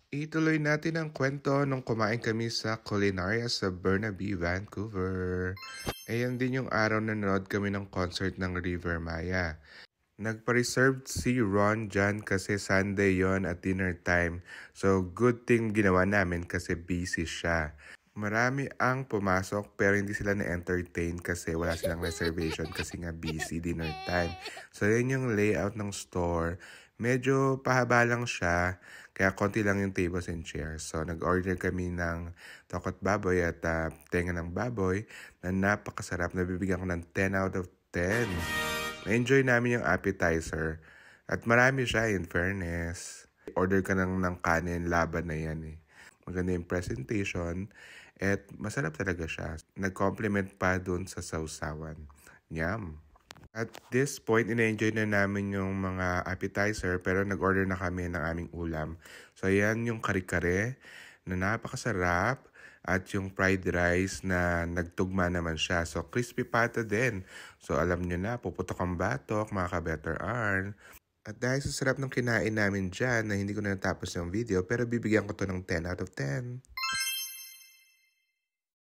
Ituloy natin ang kwento nung kumain kami sa Culinaria sa Burnaby, Vancouver. Ayan din yung araw na nanood kami ng concert ng River Maya. Nagpa-reserved si Ron dyan kasi Sunday yon at dinner time. So, good thing ginawa namin kasi busy siya. Marami ang pumasok pero hindi sila na-entertain kasi wala silang reservation kasi nga busy dinner time. So, yun yung layout ng store. Medyo pahaba lang siya, kaya konti lang yung tables and chairs. So, nag-order kami ng tokot baboy at tenga ng baboy na napakasarap. Nabibigyan ko ng 10 out of 10. Na-enjoy namin yung appetizer. At marami siya, in fairness. Order ka ng kanin, laban na yan eh. Maganda yung presentation. At masarap talaga siya. Nag-compliment pa dun sa sausawan. Yum! At this point, ina-enjoy na namin yung mga appetizer pero nag-order na kami ng aming ulam. So, ayan yung kare-kare na napakasarap at yung fried rice na nagtugma naman siya. So, crispy pata din. So, alam nyo na, puputok ang batok, mga ka-better Arn. At dahil sa sarap ng kinain namin dyan na hindi ko na natapos yung video pero bibigyan ko to ng 10 out of 10.